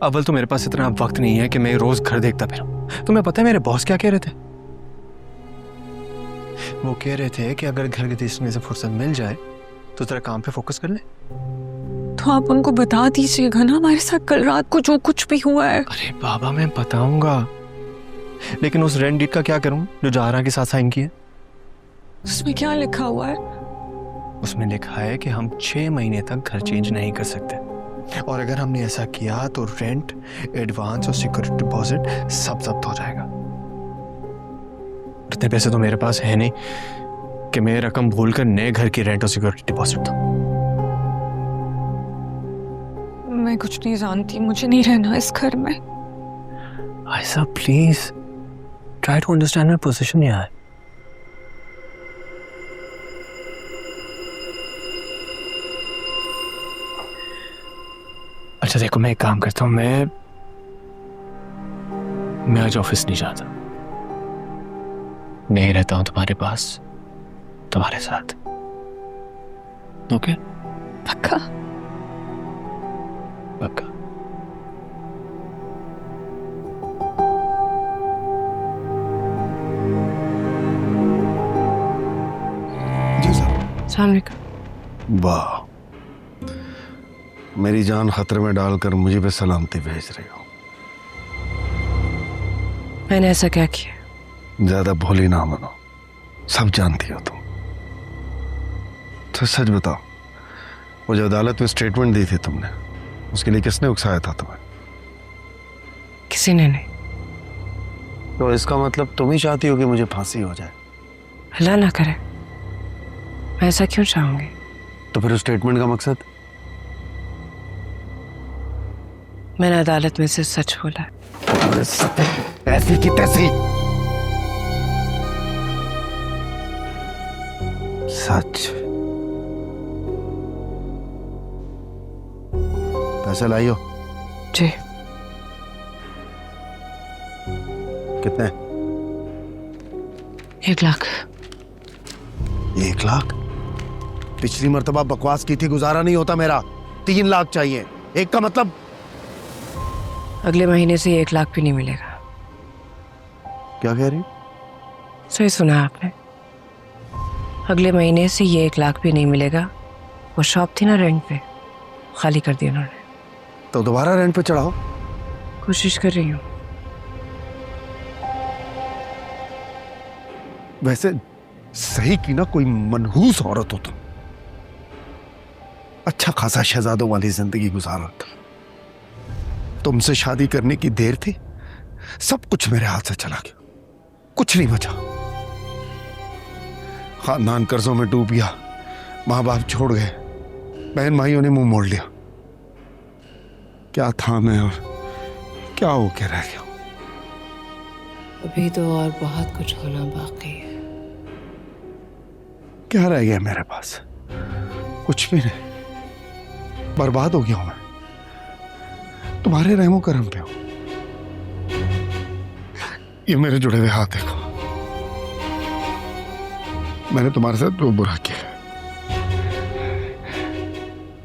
अव्वल तो मेरे पास इतना वक्त नहीं है कि मैं रोज घर देखता फिरूं। तुम्हें पता है मेरे बॉस क्या कह रहे थे? वो कह रहे थे कि अगर घर के देखने से फुर्सत मिल जाए तो तेरा काम पे फोकस कर ले। तो आप उनको बता दीजिएगा ना हमारे साथ कल रात को जो कुछ भी हुआ है। अरे बाबा मैं बताऊंगा, लेकिन उस रेंट डीड का क्या करूं जो जहरा के साथ साइन की है? उसमें क्या लिखा हुआ है? उसमें लिखा है कि हम 6 महीने तक घर चेंज नहीं कर सकते, और अगर हमने ऐसा किया तो रेंट, एडवांस और सिक्योरिटी डिपॉजिट सब जब्त हो जाएगा। इतने पैसे तो मेरे पास है नहीं कि मैं रकम भूलकर नए घर की रेंट और सिक्योरिटी डिपॉजिट दूं। मैं कुछ नहीं जानती, मुझे नहीं रहना इस घर में। Ayesha please try to understand my position यार। अच्छा देखो, मैं एक काम करता हूँ, मैं आज ऑफिस नहीं जाता, नहीं रहता हूँ तुम्हारे पास, तुम्हारे साथ। ओके? पक्का? पक्का। जी सर। अस्सलाम वालेकुम। वाह, मेरी जान खतरे में डालकर मुझे पे सलामती भेज रही हो। मैंने ऐसा क्या किया? ज्यादा भोली ना बनो, सब जानती हो तुम। तो सच बताओ, वो जो अदालत में स्टेटमेंट दी थी तुमने, उसके लिए किसने उकसाया था तुम्हें? किसी ने नहीं। तो इसका मतलब तुम ही चाहती हो कि मुझे फांसी हो जाए? अल्लाह ना करे, मैं ऐसा क्यों चाहूंगी? तो फिर उस स्टेटमेंट का मकसद? मैंने अदालत में से सच बोला। ऐसी की तैसी सच। पैसे लाइयो। जी। कितने? 1 लाख। 1 लाख? पिछली मर्तबा बकवास की थी, गुजारा नहीं होता मेरा। 3 लाख चाहिए। एक का मतलब? अगले महीने से 1 लाख भी नहीं मिलेगा। क्या कह रही? सही सुना आपने, अगले महीने से ये 1 लाख भी नहीं मिलेगा। वो शॉप थी ना रेंट पे, खाली कर दी उन्होंने। तो दोबारा रेंट पे चढ़ाओ। कोशिश कर रही हूँ। वैसे सही की ना कोई मनहूस औरत हो तुम। अच्छा खासा शहजादों वाली जिंदगी गुजारा था। तुमसे शादी करने की देर थी, सब कुछ मेरे हाथ से चला गया, कुछ नहीं बचा। खानदान कर्जों में डूब गया, माँ बाप छोड़ गए, बहन भाइयों ने मुंह मोड़ लिया। क्या था मैं और क्या होके रह गया। अभी तो और बहुत कुछ होना बाकी है। क्या रह गया मेरे पास? कुछ भी नहीं, बर्बाद हो गया हूं मैं। तुम्हारे रहमो करम पे हो। ये मेरे जुड़े हुए हाथ देखो, मैंने तुम्हारे साथ जो बुरा किया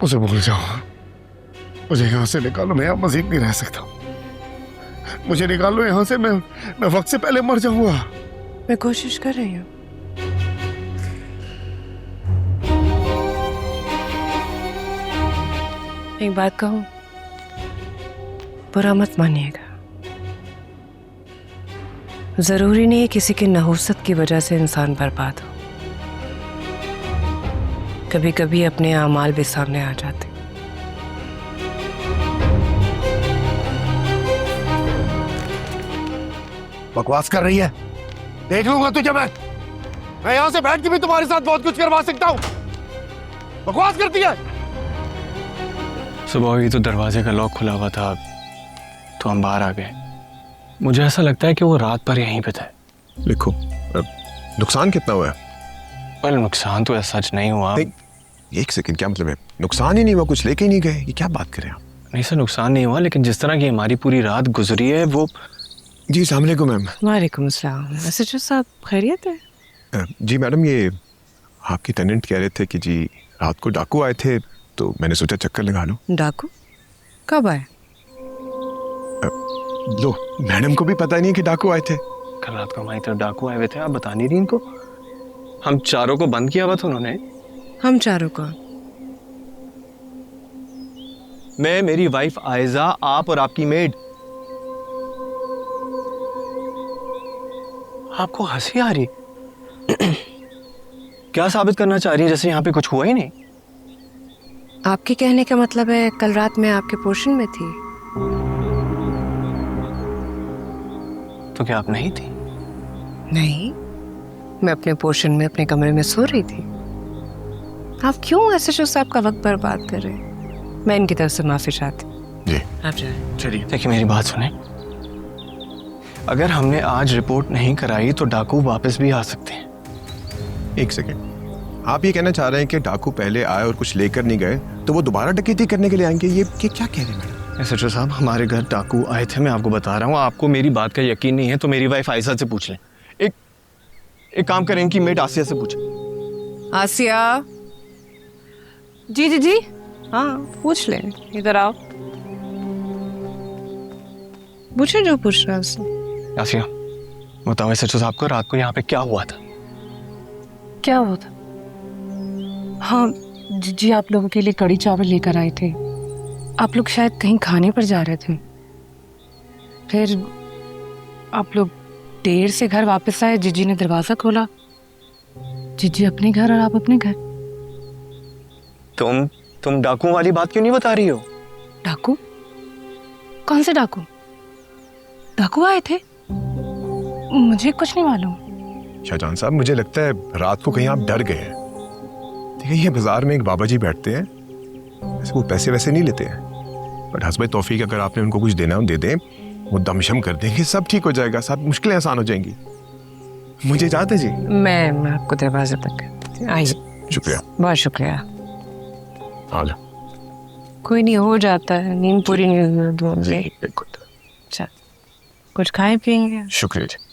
उसे भूल जाओ। मुझे यहां से निकालो, मैं यहाँ मजीद नहीं रह सकता। मुझे निकालो यहां से, मैं वक्त से पहले मर जाऊंगा। मैं कोशिश कर रही हूँ। एक बात कहूँ, बुरा मत मानिएगा। जरूरी नहीं है किसी की नहुसत की वजह से इंसान बर्बाद हो। कभी कभी अपने आमाल भी सामने आ जाते। बकवास कर रही है, देख लूंगा तुझे मैं यहां से बैठ के भी तुम्हारे साथ बहुत कुछ करवा सकता हूं। बकवास करती है। सुबह ही तो दरवाजे का लॉक खुला हुआ था, तो हम बाहर आ गए। मुझे ऐसा लगता है कि वो रात भर यहीं पे थे। लिखो, नुकसान कितना हुआ है? पर नुकसान तो ऐसा सच नहीं हुआ। नहीं, एक सेकंड, क्या मतलब है? नुकसान ही नहीं हुआ, कुछ लेके ही नहीं गए? ये क्या बात कर रहे हैं आप? नहीं सर, नुकसान नहीं हुआ, लेकिन जिस तरह की हमारी पूरी रात गुजरी है वो। जी अस्सलाम वालेकुम मैम। वालेकुम अस्सलाम। एसएचओ साहब खैरियत है? जी मैडम, ये आपके टेनेंट कह रहे थे कि जी रात को डाकू आए थे, तो मैंने सोचा चक्कर लगा लूं। डाकू कब आए? लो, मैडम को भी पता नहीं है कि डाकू आए थे। कल रात को हमारी तरफ डाकू आए हुए थे, आप बता नहीं रही इनको? हम चारों को बंद किया हुआ था उन्होंने। हम चारों को? मैं, मेरी वाइफ आयजा, आप और आपकी मेड। आपको हंसी आ रही? क्या साबित करना चाह रही है जैसे यहाँ पे कुछ हुआ ही नहीं? आपके कहने का मतलब है कल रात मैं आपके पोर्शन में थी? तो क्या आप नहीं थी? नहीं, मैं अपने पोर्शन में अपने कमरे में सो रही थी। आप क्यों एसएचओ साहब का वक्त बर्बाद कर रहे हैं? मैं इनकी तरफ से माफी चाहती हूँ। जी आप जाए। चलिए, देखिए मेरी बात सुने। अगर हमने आज रिपोर्ट नहीं कराई तो डाकू वापस भी आ सकते हैं। एक सेकेंड, आप ये कहना चाह रहे हैं कि डाकू पहले आए और कुछ लेकर नहीं गए तो वो दोबारा डकैती करने के लिए आएंगे? ये क्या कह रहे हैं मैडम? एसएचओ साहब, हमारे घर डाकू आए थे, मैं आपको बता रहा हूँ। आपको मेरी बात का यकीन नहीं है तो मेरी वाइफ आयशा से पूछ लें। एक काम करें, इनकी मेट आसिया से पूछें। आसिया। जी जी जी, हाँ पूछ ले, इधर आओ, पूछे जो पूछ रहा है उससे। आसिया, बताओ एसएचओ साहब को रात को यहाँ पे क्या हुआ था? क्या हुआ था? हाँ जी, आप लोगों के लिए कड़ी चावल लेकर आए थे। आप लोग शायद कहीं खाने पर जा रहे थे, फिर आप लोग देर से घर वापस आए। जीजी ने दरवाजा खोला, जीजी अपने घर और आप अपने घर। तुम डाकू वाली बात क्यों नहीं बता रही हो? डाकू? कौन से डाकू? डाकू आए थे? मुझे कुछ नहीं मालूम। शाहजहां साहब, मुझे लगता है रात को कहीं आप डर गए हैं। देखिए, ये बाजार में एक बाबा जी बैठते हैं, वैसे वो पैसे वैसे नहीं लेते हैं, बट हस्बे तौफीक अगर आपने उनको कुछ देना हो दे दें, वो दमशम कर देंगे, सब ठीक हो जाएगा, सब मुश्किलें आसान हो जाएंगी। मुझे इजाजत है जी? मैं आपको दरवाजे तक आइए। शुक्रिया। बहुत शुक्रिया। हाँ कोई नहीं, हो जाता है, नींद पूरी नहीं हुई। अच्छा, कुछ खाए पिएंगे? शुक्रिया जी।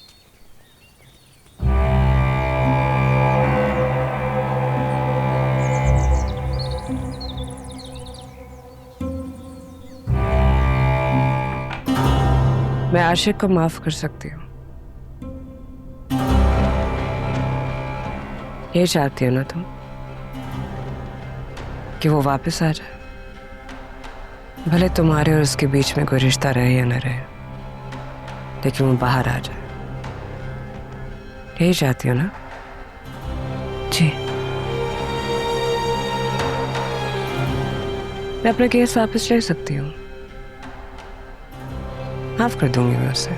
मैं आशिक को माफ कर सकती हूँ। ये चाहती हो ना तुम कि वो वापस आ जाए, भले तुम्हारे और उसके बीच में कोई रिश्ता रहे या न रहे, लेकिन वो बाहर आ जाए। यही चाहती हो ना? जी। मैं अपना केस वापस ले सकती हूँ, माफ कर दूंगी मैं उसे,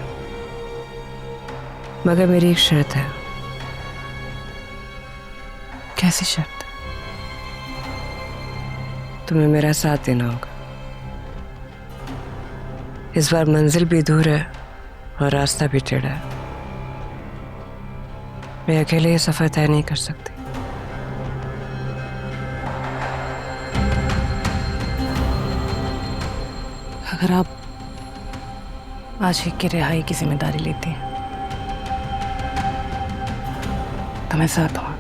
मगर मेरी एक शर्त है। कैसी शर्त? तुम्हें मेरा साथ देना होगा। इस बार मंजिल भी दूर है और रास्ता भी टेढ़ा है। मैं अकेले ये सफर तय नहीं कर सकती। अगर आप आशिक की रिहाई की जिम्मेदारी लेती हैं तो मैं साथ हूँ।